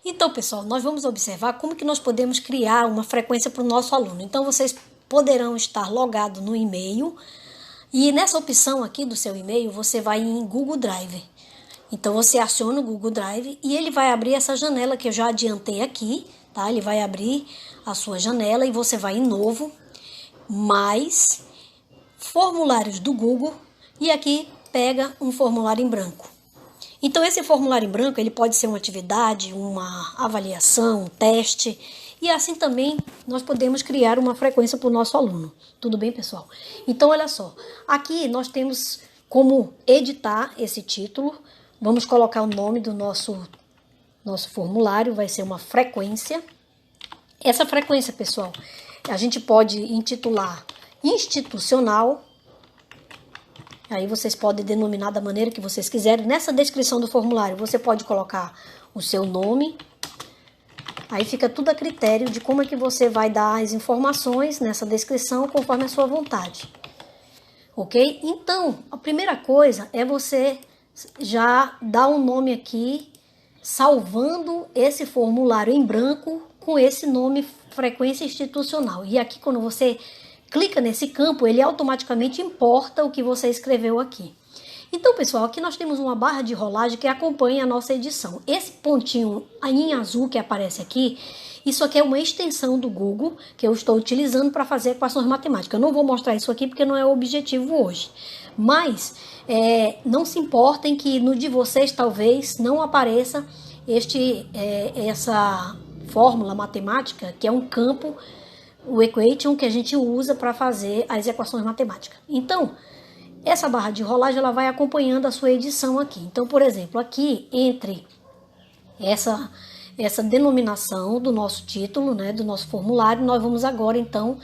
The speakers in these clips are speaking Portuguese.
Então, pessoal, nós vamos observar como que nós podemos criar uma frequência para o nosso aluno. Então, vocês poderão estar logados no e-mail e nessa opção aqui do seu e-mail, você vai em Google Drive. Então, você aciona o Google Drive e ele vai abrir essa janela que eu já adiantei aqui, tá? Ele vai abrir a sua janela e você vai em Novo, Mais, Formulários do Google e aqui pega um formulário em branco. Então, esse formulário em branco, ele pode ser uma atividade, uma avaliação, um teste, e assim também nós podemos criar uma frequência para o nosso aluno. Tudo bem, pessoal? Então, olha só, aqui nós temos como editar esse título. Vamos colocar o nome do nosso formulário, vai ser uma frequência. Essa frequência, pessoal, a gente pode intitular institucional. Aí vocês podem denominar da maneira que vocês quiserem. Nessa descrição do formulário, você pode colocar o seu nome. Aí fica tudo a critério de como é que você vai dar as informações nessa descrição conforme a sua vontade. Ok? Então, a primeira coisa é você já dar um nome aqui, salvando esse formulário em branco com esse nome frequência institucional. E aqui quando você clica nesse campo, ele automaticamente importa o que você escreveu aqui. Então, pessoal, aqui nós temos uma barra de rolagem que acompanha a nossa edição. Esse pontinho em azul que aparece aqui, isso aqui é uma extensão do Google que eu estou utilizando para fazer equações matemáticas. Eu não vou mostrar isso aqui porque não é o objetivo hoje. Mas não se importem que no de vocês talvez não apareça essa fórmula matemática, que é um campo, o equation, que a gente usa para fazer as equações matemáticas. Então, essa barra de rolagem ela vai acompanhando a sua edição aqui. Então, por exemplo, aqui entre essa denominação do nosso título, né, do nosso formulário, nós vamos agora, então,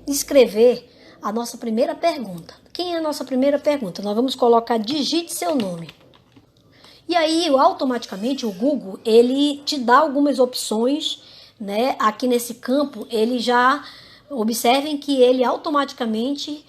escrever a nossa primeira pergunta. Quem é a nossa primeira pergunta? Nós vamos colocar digite seu nome. E aí, automaticamente, o Google, ele te dá algumas opções, né? Aqui nesse campo, ele já, observem que ele automaticamente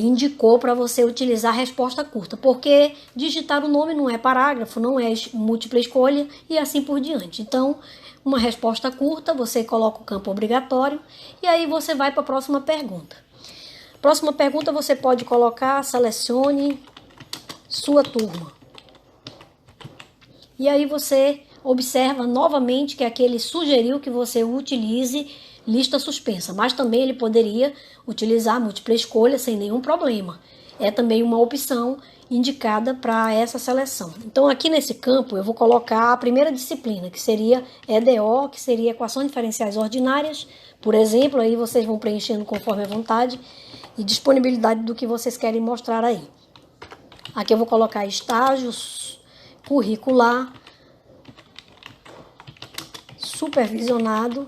indicou para você utilizar a resposta curta, porque digitar o nome não é parágrafo, não é múltipla escolha e assim por diante. Então, uma resposta curta, você coloca o campo obrigatório e aí você vai para a próxima pergunta. Próxima pergunta você pode colocar, selecione sua turma. E aí você observa novamente que aqui ele sugeriu que você utilize lista suspensa, mas também ele poderia utilizar múltipla escolha sem nenhum problema. É também uma opção indicada para essa seleção. Então aqui nesse campo eu vou colocar a primeira disciplina, que seria EDO, que seria equações diferenciais ordinárias, por exemplo, aí vocês vão preenchendo conforme a vontade e disponibilidade do que vocês querem mostrar aí. Aqui eu vou colocar estágios curricular, supervisionado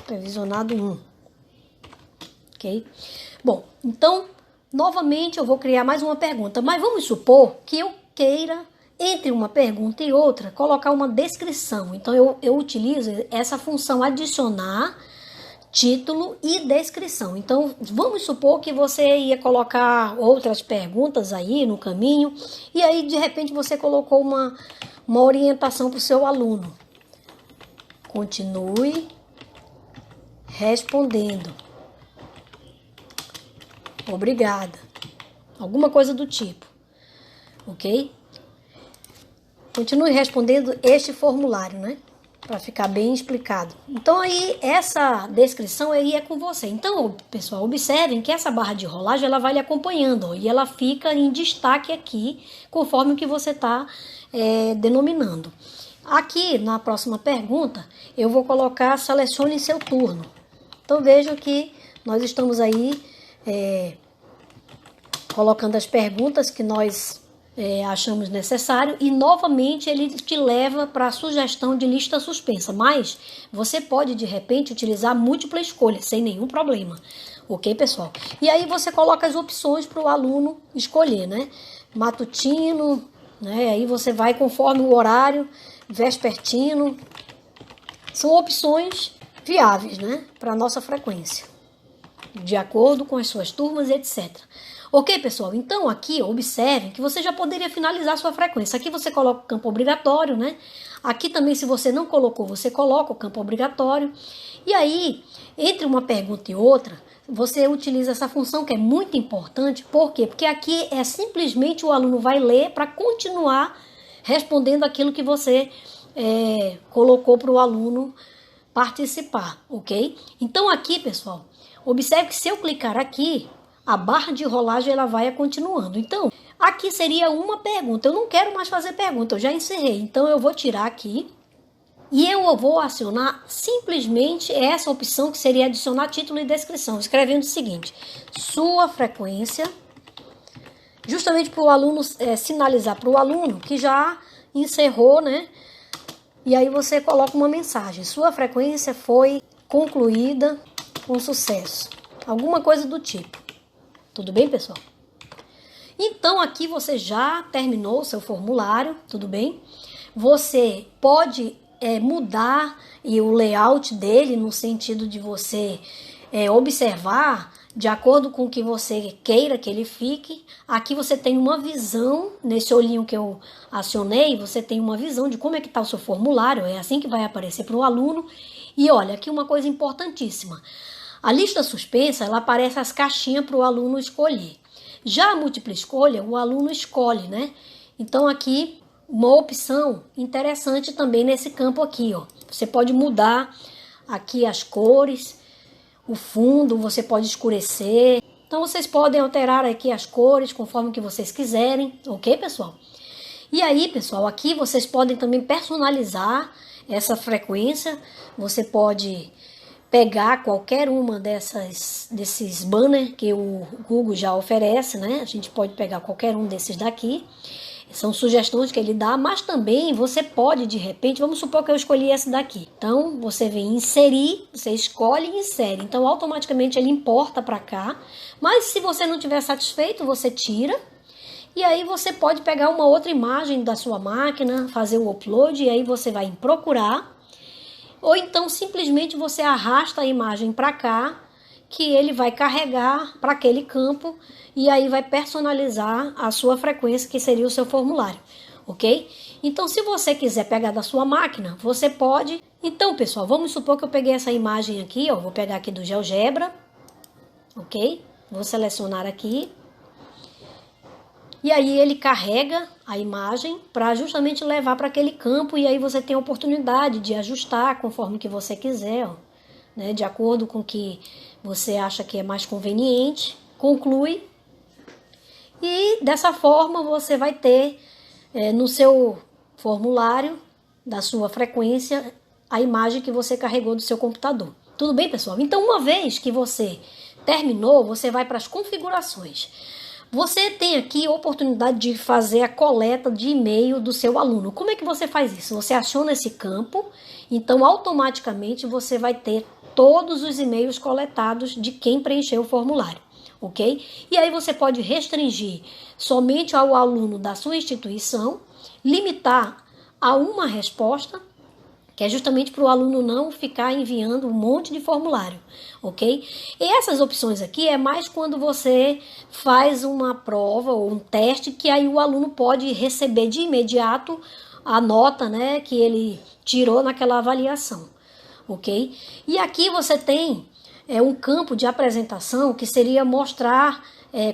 1, ok? Bom, então, novamente eu vou criar mais uma pergunta, mas vamos supor que eu queira, entre uma pergunta e outra, colocar uma descrição. Então, eu utilizo essa função adicionar título e descrição. Então, vamos supor que você ia colocar outras perguntas aí no caminho, e aí, de repente, você colocou uma orientação para o seu aluno. Continue respondendo. Obrigada. Alguma coisa do tipo. Ok? Continue respondendo este formulário, né? Para ficar bem explicado. Então, aí, essa descrição aí é com você. Então, pessoal, observem que essa barra de rolagem, ela vai lhe acompanhando, ó, e ela fica em destaque aqui, conforme o que você está denominando. Aqui, na próxima pergunta, eu vou colocar selecione seu turno. Então, vejam que nós estamos aí colocando as perguntas que nós achamos necessário e, novamente, ele te leva para a sugestão de lista suspensa. Mas você pode, de repente, utilizar múltipla escolha, sem nenhum problema. Ok, pessoal? E aí você coloca as opções para o aluno escolher, né? Matutino, né? Aí você vai conforme o horário, vespertino. São opções viáveis, né, para a nossa frequência, de acordo com as suas turmas, etc. Ok, pessoal? Então aqui, observem que você já poderia finalizar sua frequência. Aqui você coloca o campo obrigatório, né? Aqui também, se você não colocou, você coloca o campo obrigatório. E aí, entre uma pergunta e outra, você utiliza essa função que é muito importante. Por quê? Porque aqui é simplesmente o aluno vai ler para continuar respondendo aquilo que você colocou para o aluno participar, ok? Então aqui, pessoal, observe que se eu clicar aqui, a barra de rolagem ela vai continuando. Então, aqui seria uma pergunta. Eu não quero mais fazer pergunta, eu já encerrei. Então eu vou tirar aqui e eu vou acionar simplesmente essa opção que seria adicionar título e descrição, escrevendo o seguinte: sua frequência, justamente para o aluno sinalizar para o aluno que já encerrou, né? E aí você coloca uma mensagem: sua frequência foi concluída com sucesso. Alguma coisa do tipo. Tudo bem, pessoal? Então aqui você já terminou o seu formulário, tudo bem? Você pode mudar o layout dele no sentido de você observar de acordo com o que você queira que ele fique. Aqui você tem uma visão, nesse olhinho que eu acionei, você tem uma visão de como é que está o seu formulário, é assim que vai aparecer para o aluno. E olha, aqui uma coisa importantíssima. A lista suspensa, ela aparece as caixinhas para o aluno escolher. Já a múltipla escolha, o aluno escolhe, né? Então aqui, uma opção interessante também nesse campo aqui, ó. Você pode mudar aqui as cores, o fundo, você pode escurecer. Então vocês podem alterar aqui as cores conforme que vocês quiserem, ok, pessoal? E aí, pessoal, aqui vocês podem também personalizar essa frequência. Você pode pegar qualquer uma desses banners que o Google já oferece, né? A gente pode pegar qualquer um desses daqui. São sugestões que ele dá, mas também você pode, de repente, vamos supor que eu escolhi esse daqui. Então, você vem inserir, você escolhe e insere. Então, automaticamente ele importa para cá. Mas se você não estiver satisfeito, você tira. E aí você pode pegar uma outra imagem da sua máquina, fazer o upload, e aí você vai em procurar. Ou então, simplesmente você arrasta a imagem para cá, que ele vai carregar para aquele campo e aí vai personalizar a sua frequência, que seria o seu formulário, ok? Então, se você quiser pegar da sua máquina, você pode. Então, pessoal, vamos supor que eu peguei essa imagem aqui, ó, vou pegar aqui do GeoGebra, ok? Vou selecionar aqui. E aí ele carrega a imagem para justamente levar para aquele campo e aí você tem a oportunidade de ajustar conforme que você quiser, ó, né? De acordo com o que você acha que é mais conveniente, conclui. E dessa forma você vai ter no seu formulário da sua frequência a imagem que você carregou do seu computador. Tudo bem, pessoal? Então, uma vez que você terminou, você vai para as configurações. Você tem aqui a oportunidade de fazer a coleta de e-mail do seu aluno. Como é que você faz isso? Você aciona esse campo, então automaticamente você vai ter todos os e-mails coletados de quem preencheu o formulário, ok? E aí você pode restringir somente ao aluno da sua instituição, limitar a uma resposta, que é justamente para o aluno não ficar enviando um monte de formulário, ok? E essas opções aqui é mais quando você faz uma prova ou um teste, que aí o aluno pode receber de imediato a nota, né, que ele tirou naquela avaliação, ok? E aqui você tem um campo de apresentação que seria mostrar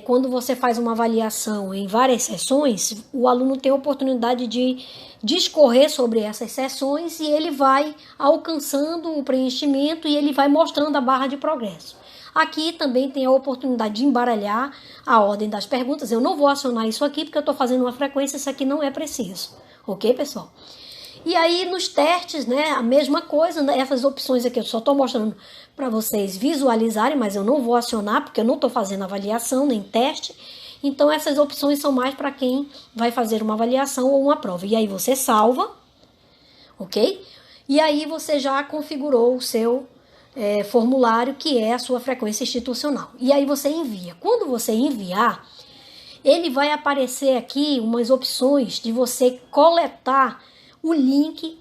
quando você faz uma avaliação em várias sessões, o aluno tem a oportunidade de discorrer sobre essas sessões e ele vai alcançando o preenchimento e ele vai mostrando a barra de progresso. Aqui também tem a oportunidade de embaralhar a ordem das perguntas. Eu não vou acionar isso aqui porque eu estou fazendo uma frequência, isso aqui não é preciso. Ok, pessoal? E aí nos testes, né, a mesma coisa, né, essas opções aqui eu só estou mostrando para vocês visualizarem, mas eu não vou acionar porque eu não estou fazendo avaliação nem teste. Então essas opções são mais para quem vai fazer uma avaliação ou uma prova. E aí você salva, ok? E aí você já configurou o seu formulário, que é a sua frequência institucional. E aí você envia. Quando você enviar, ele vai aparecer aqui umas opções de você coletar o link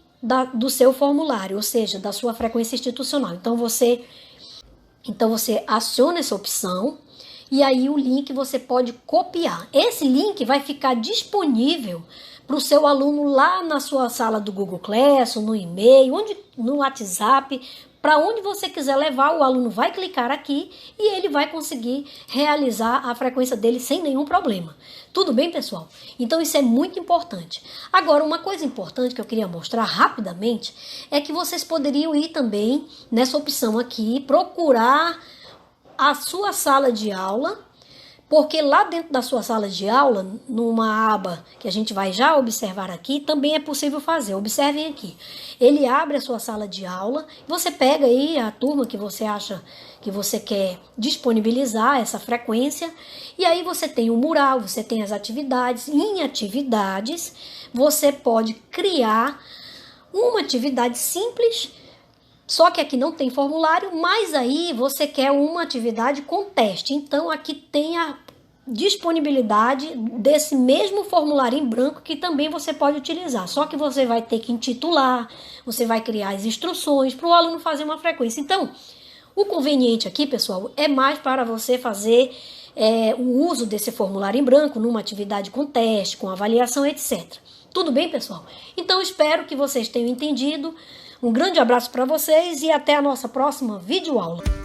do seu formulário, ou seja, da sua frequência institucional. Então você aciona essa opção e aí o link você pode copiar. Esse link vai ficar disponível para o seu aluno lá na sua sala do Google Classroom, no e-mail, no WhatsApp, para onde você quiser levar, o aluno vai clicar aqui e ele vai conseguir realizar a frequência dele sem nenhum problema. Tudo bem, pessoal? Então isso é muito importante. Agora, uma coisa importante que eu queria mostrar rapidamente é que vocês poderiam ir também nessa opção aqui, procurar a sua sala de aula, porque lá dentro da sua sala de aula, numa aba que a gente vai já observar aqui, também é possível fazer. Observem aqui. Ele abre a sua sala de aula, você pega aí a turma que você acha que você quer disponibilizar essa frequência, e aí você tem o mural, você tem as atividades. Em atividades, você pode criar uma atividade simples, só que aqui não tem formulário, mas aí você quer uma atividade com teste. Então aqui tem a disponibilidade desse mesmo formulário em branco que também você pode utilizar. Só que você vai ter que intitular, você vai criar as instruções para o aluno fazer uma frequência. Então, o conveniente aqui, pessoal, é mais para você fazer o uso desse formulário em branco numa atividade com teste, com avaliação, etc. Tudo bem, pessoal? Então, espero que vocês tenham entendido. Um grande abraço para vocês e até a nossa próxima videoaula.